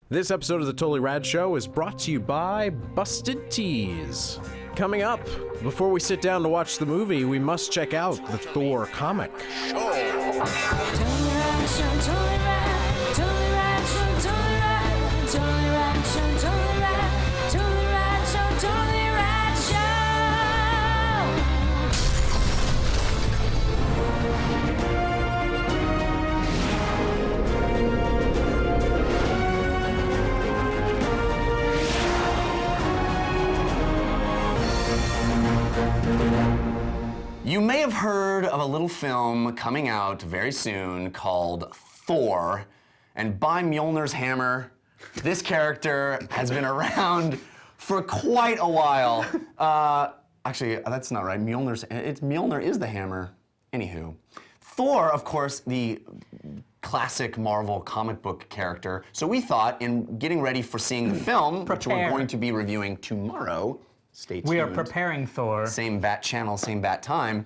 This episode of The Totally Rad Show is brought to you by Busted Tees. Coming up, before we sit down to watch the movie, we must check out the Thor comic. You may have heard of a little film coming out very soon called Thor, and by Mjolnir's hammer, this character has been around for quite a while. Actually, that's not right. Mjolnir is the hammer. Anywho, Thor, of course, the classic Marvel comic book character. So we thought, in getting ready for seeing the film, which we're going to be reviewing tomorrow, stay tuned. We are preparing Thor. Same bat channel, same bat time.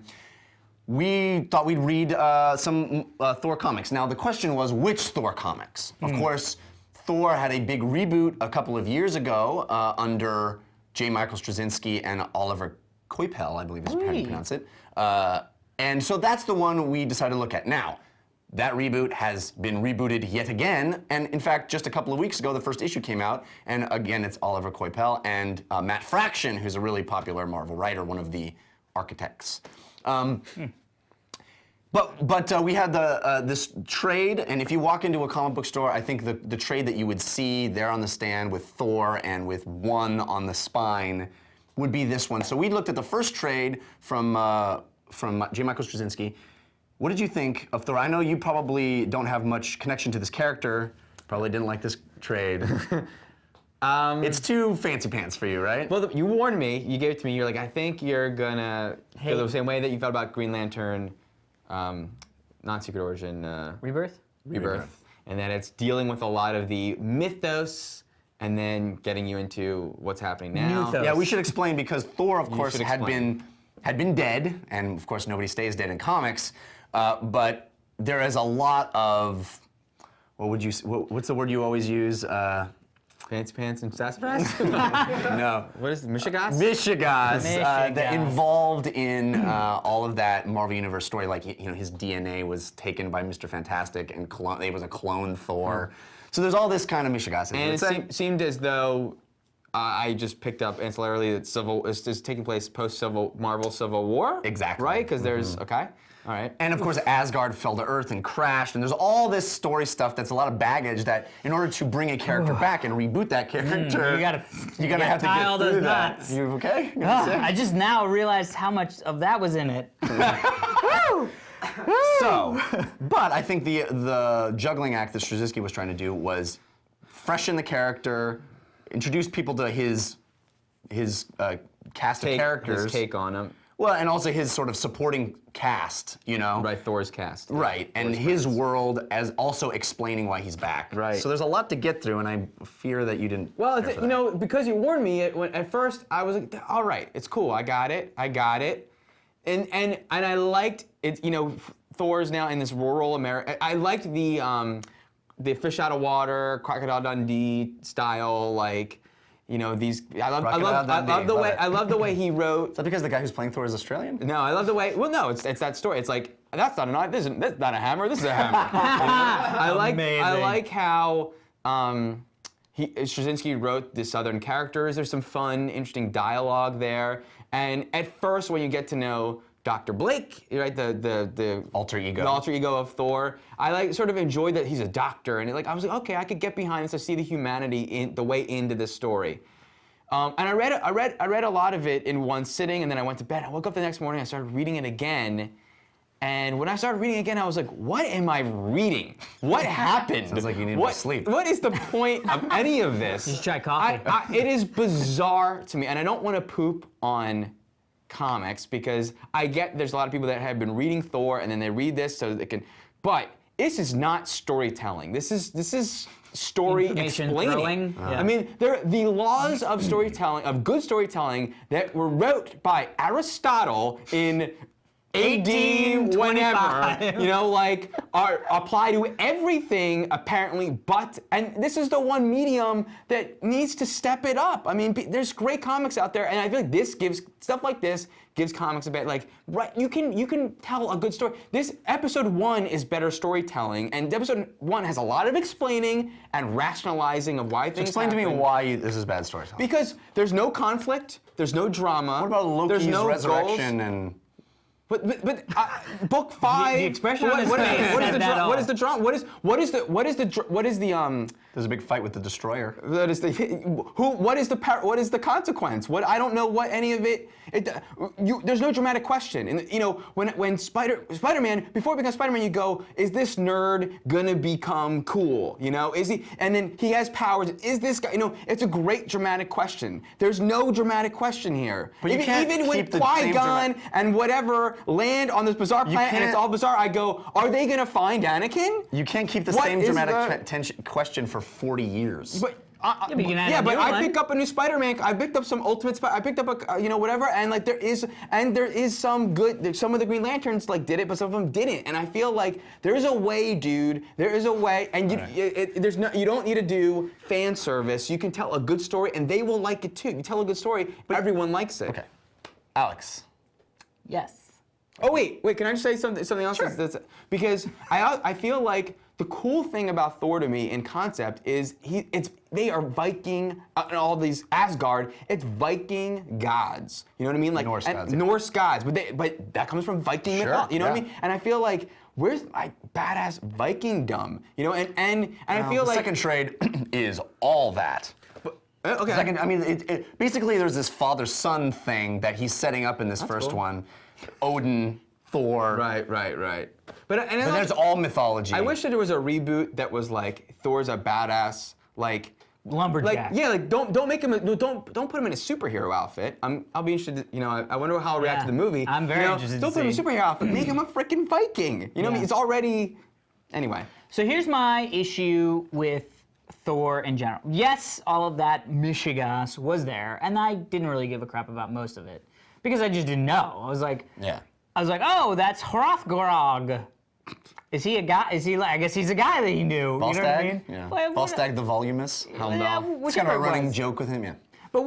We thought we'd read some Thor comics. Now the question was, which Thor comics? Of course, Thor had a big reboot a couple of years ago under J. Michael Straczynski and Oliver Coipel, I believe is how you pronounce it. And so that's the one we decided to look at. Now, that reboot has been rebooted yet again, and in fact, just a couple of weeks ago, the first issue came out, and again, it's Oliver Coipel and Matt Fraction, who's a really popular Marvel writer, one of the architects. But we had this trade, and if you walk into a comic book store, I think the trade that you would see there on the stand with Thor and with one on the spine would be this one. So we looked at the first trade from J. Michael Straczynski. What did you think of Thor? I know you probably don't have much connection to this character. Probably didn't like this trade. It's too fancy pants for you, right? Well, you warned me. You gave it to me. You're like, I think you're gonna feel the same way that you felt about Green Lantern, non-Secret Origin. Rebirth? Rebirth. And that it's dealing with a lot of the mythos and then getting you into what's happening now. Mythos. Yeah, we should explain because Thor, of course, had been dead, and of course nobody stays dead in comics. But there is a lot of, what's the word you always use? Fancy pants and sassafras? No. What is it? Mishigas? Mishigas that involved in all of that Marvel Universe story. Like, his DNA was taken by Mr. Fantastic, and it was a clone Thor. So there's all this kind of Mishigas. And it seemed as though I just picked up ancillarily that it's just taking place Marvel Civil War. Exactly. Right? Because there's, okay. All right. And of course, Asgard fell to Earth and crashed, and there's all this story stuff that's a lot of baggage that, in order to bring a character back and reboot that character, you gotta have to tie get all through those that. knots. You okay? I just now realized how much of that was in it. So, but I think the juggling act that Straczynski was trying to do was freshen the character, introduce people to his cast of characters. His take on him. Well, and also his sort of supporting cast, Right, Thor's cast. Right, and his world as also explaining why he's back. Right. So there's a lot to get through, and I fear that you didn't. Well, because you warned me, at first I was like, all right, it's cool, I got it. And I liked it, Thor's now in this rural America. I liked the fish out of water, Crocodile Dundee style, like, these. I love the way he wrote. Is that because the guy who's playing Thor is Australian? No, I love the way. Well, no, it's that story. It's like that's not a knife. That's not a hammer. This is a hammer. I like how Straczynski wrote the Southern characters. There's some fun, interesting dialogue there. And at first, when you get to know Dr. Blake, right, the alter ego of Thor, I sort of enjoyed that he's a doctor, and I was like, okay, I could get behind this. I see the humanity in the way into this story. And I read a lot of it in one sitting, and then I went to bed. I woke up the next morning, I started reading it again, and when I started reading it again, I was like, what am I reading? What happened? Sounds like you need to sleep. What is the point of any of this? You should try coffee. It is bizarre to me, and I don't want to poop on comics because I get there's a lot of people that have been reading Thor and then they read this so that they can, but this is not storytelling. This is story explaining. I mean, the laws of storytelling, of good storytelling, that were wrote by Aristotle in AD, whenever, 25. you know, like, apply to everything apparently, and this is the one medium that needs to step it up. I mean, there's great comics out there, and I feel like stuff like this gives comics a bit, like, right, you can tell a good story. This episode 1 is better storytelling, and episode 1 has a lot of explaining and rationalizing of why things Explain to me happen. why this is bad storytelling. Because there's no conflict, there's no drama. What about Loki's there's no resurrection goals. and... But book 5. The expression on his face what is said the that drama? all. What is the drama? What is the There's a big fight with the Destroyer. That is the what is the consequence? I don't know what any of it. There's no dramatic question. And you know, when Spider-Man, before he becomes Spider-Man, you go, is this nerd gonna become cool? You know, is he? And then he has powers. Is this guy? You know, it's a great dramatic question. There's no dramatic question here. But you can't even when keep the same Qui-Gon and whatever land on this bizarre planet and it's all bizarre, I go, are they gonna find Anakin? You can't keep the What same is dramatic question for 40 years. But but you can add a new I one. pick up a new Spider-Man. I picked up some Ultimate I picked up a whatever, and like there is some good. Some of the Green Lanterns like did it, but some of them didn't. And I feel like there's a way, dude. There is a way, and you don't need to do fan service. You can tell a good story, and they will like it too. You tell a good story, but everyone likes it. Okay, Alex. Yes. Oh wait, can I just say something else? Sure. Because I feel like the cool thing about Thor to me in concept is they are Viking and all these Asgard. It's Viking gods. You know what I mean? Like Norse gods. Norse gods, but that comes from Viking mythology. You know what I mean? And I feel like where's like badass Vikingdom? You know, and I feel the like second trade is all that. okay. Second, I mean, basically there's this father-son thing that he's setting up in this first cool. one. Odin, Thor. Right. But there's all mythology. I wish that there was a reboot that was like Thor's a badass, like Lumberjack. don't make him don't put him in a superhero outfit. I'll be interested. I wonder how I'll react to the movie. I'm very interested Don't to put him in a see. superhero outfit. Make him a freaking Viking. You know what I mean? It's already. Anyway. So here's my issue with Thor in general. Yes, all of that Mishigas was there, and I didn't really give a crap about most of it because I just didn't know. I was like, oh, that's Hrothgar. Is he a guy? I guess he's a guy that he knew. Volstagg? You know what I mean? Yeah. Well, Volstagg the Voluminous. Yeah, It's kind of whichever a it running was. joke with him, yeah. But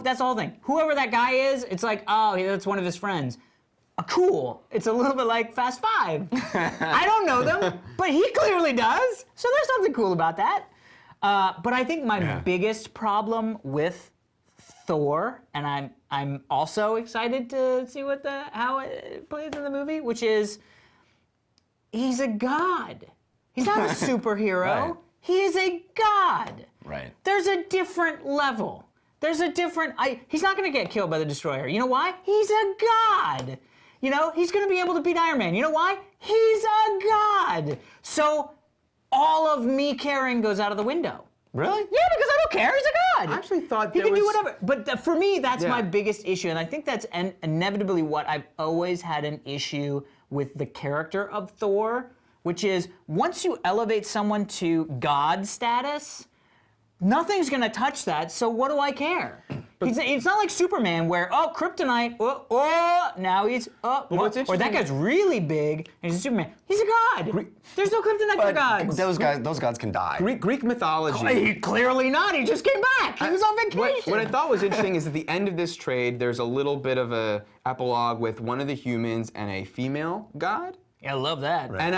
that's the whole thing. Whoever that guy is, it's like, oh, that's one of his friends. Cool. It's a little bit like Fast Five. I don't know them, but he clearly does. So there's something cool about that. But I think my biggest problem with Thor, and I'm also excited to see how it plays in the movie, which is he's a god. He's not a superhero. Right. He is a god. Right. There's a different level. There's a different. He's not going to get killed by the Destroyer. You know why? He's a god. You know, he's going to be able to beat Iron Man. You know why? He's a god. So all of me caring goes out of the window. Really? Yeah, because I don't care. He's a god. I actually thought he there can do was- whatever. But for me, that's Yeah. my biggest issue, and I think that's inevitably what I've always had an issue with the character of Thor, which is once you elevate someone to god status, nothing's gonna touch that. So what do I care? It's not like Superman where kryptonite. Now he's what's or that guy's really big and he's a Superman. He's a god. There's no kryptonite for But gods. those gods can die. Greek mythology. He clearly not. He just came back. He was on vacation. What I thought was interesting is at the end of this trade, there's a little bit of a epilogue with one of the humans and a female god. Yeah, I love that. And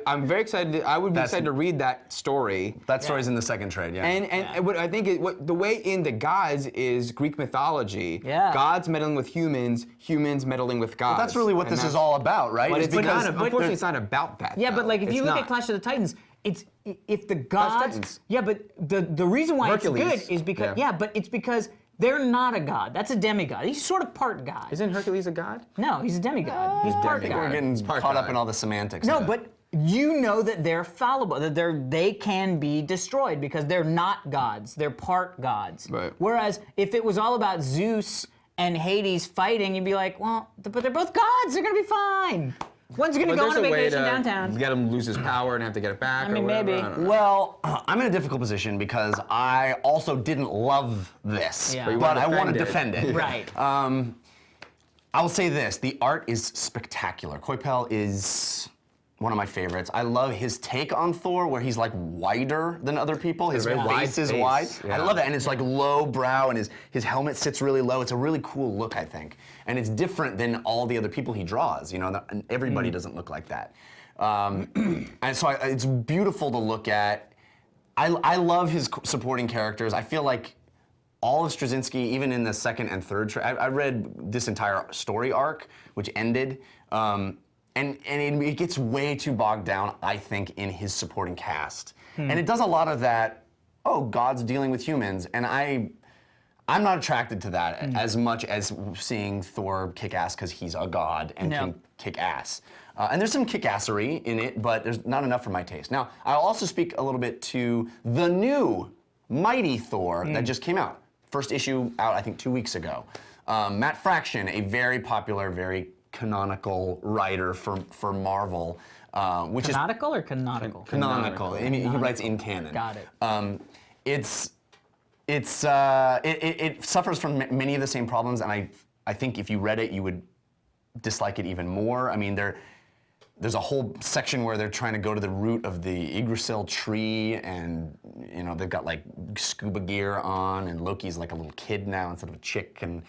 I'm very excited. I would be excited to read that story. That story's in the second trade, yeah. And what I think what the way into gods is Greek mythology. Yeah. Gods meddling with humans, humans meddling with gods. That's really what And this is that's- all about, right? But Is it's because- not. Unfortunately, it's not about that. Yeah, but though. like if you It's look not. at Clash of the Titans, it's if the gods. Titans. Yeah, but the reason why Hercules. it's good is because but it's because they're not a god. That's a demigod. He's sort of part god. Isn't Hercules a god? No, he's a demigod. He's part demigod. We're god. getting Part caught up god. in all the semantics. No, of it. but you know that they're fallible, that they can be destroyed because they're not gods. They're part gods. Right. Whereas if it was all about Zeus and Hades fighting, you'd be like, well, but they're both gods. They're gonna be fine. One's gonna But go on there's a a way vacation to downtown. get him lose his power and have to get it back. I mean, or whatever. maybe. I don't know. Well, I'm in a difficult position because I also didn't love this, Yeah. But you but wanna I want to defend defend it. Right. I'll say this, the art is spectacular. Coipel is one of my favorites. I love his take on Thor, where he's like wider than other people. His very wide face is face, wide. yeah. I love that, and it's like low brow, and his helmet sits really low. It's a really cool look, I think. And it's different than all the other people he draws, you know, and everybody doesn't look like that. And so it's beautiful to look at. I love his supporting characters. I feel like all of Straczynski, even in the second and third, I read this entire story arc, which ended, and it gets way too bogged down, I think, in his supporting cast. And it does a lot of that, oh, God's dealing with humans, and I'm not attracted to that as much as seeing Thor kick ass because he's a god and can kick ass. And there's some kick-assery in it, but there's not enough for my taste. Now, I'll also speak a little bit to the new Mighty Thor that just came out. First issue out, I think, 2 weeks ago. Matt Fraction, a very popular, very canonical writer for Marvel, which Canonical or canonical? canonical. I mean, he writes in canon. Got it. It suffers from many of the same problems, and I think if you read it, you would dislike it even more. I mean, there's a whole section where they're trying to go to the root of the Yggdrasil tree, and you know they've got like scuba gear on, and Loki's like a little kid now instead of a chick, and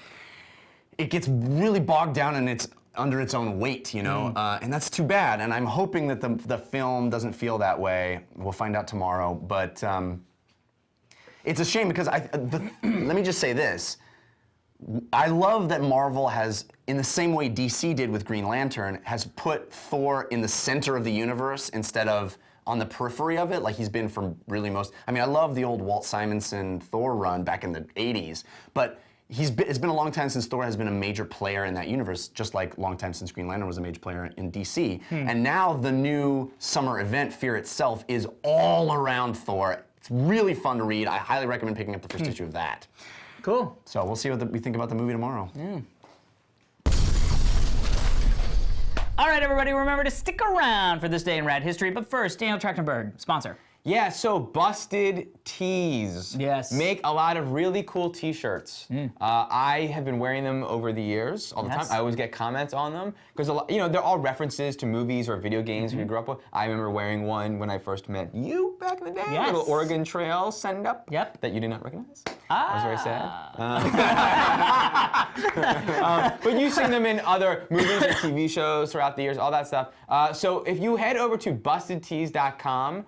it gets really bogged down and it's under its own weight, you know, and that's too bad. And I'm hoping that the film doesn't feel that way. We'll find out tomorrow, but it's a shame because let me just say this. I love that Marvel has, in the same way DC did with Green Lantern, has put Thor in the center of the universe instead of on the periphery of it, like he's been from really most. I mean, I love the old Walt Simonson Thor run back in the 80s, but it's been a long time since Thor has been a major player in that universe, just like a long time since Green Lantern was a major player in DC. And now the new summer event, Fear Itself, is all around Thor. It's really fun to read. I highly recommend picking up the first issue of that. Cool. So we'll see what we think about the movie tomorrow. All right, everybody, remember to stick around for this day in rad history. But first, Daniel Trachtenberg, sponsor. Yeah, so Busted Tees. Yes. Make a lot of really cool t-shirts. I have been wearing them over the years, all the time. I always get comments on them, because you know, they're all references to movies or video games we grew up with. I remember wearing one when I first met you back in the day. Yes. A little Oregon Trail send-up. Yep. That you did not recognize. I was very sad. But you've seen them in other movies or TV shows throughout the years, all that stuff. So if you head over to bustedtees.com,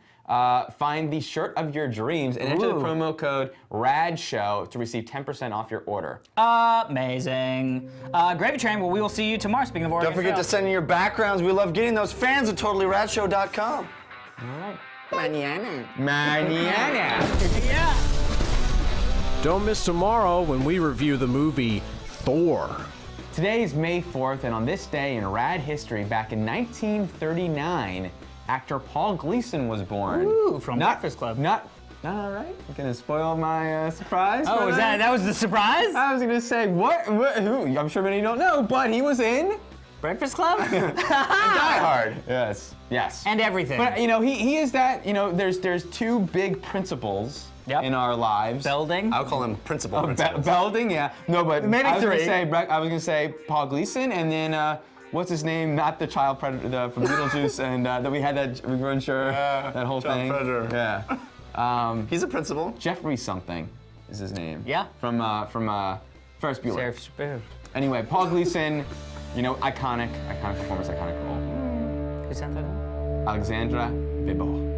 find the shirt of your dreams and enter the promo code RADSHOW to receive 10% off your order. Amazing. Gravy Train, well, we will see you tomorrow. Speaking of Oregon Don't forget to send in your backgrounds. We love getting those. Fans at TotallyRadShow.com. All right. Mañana. Mañana. Yeah. Don't miss tomorrow when we review the movie Thor. Today is May 4th, and on this day in rad history, back in 1939, actor Paul Gleason was born. Ooh, from Breakfast Club. Not all right. I'm gonna spoil my surprise. Oh, was that was the surprise? I was gonna say who? I'm sure many don't know, but he was in Breakfast Club? Die Hard. Yes. And everything. But you know, he is that. You know, there's two big principles in our lives. Belding. I'll call him principal. Belding, yeah. No, but Maybe I was three. gonna say Paul Gleason, and then what's his name? Not the child predator from Beetlejuice, and that we had that we weren't sure that whole child thing. predator. Yeah. He's a principal. Jeffrey something is his name. Yeah. From Ferris Bueller. Sheriff Spear. Anyway, Paul Gleason, you know, iconic performance, iconic role. Who sent that in? Alexandra Bibo.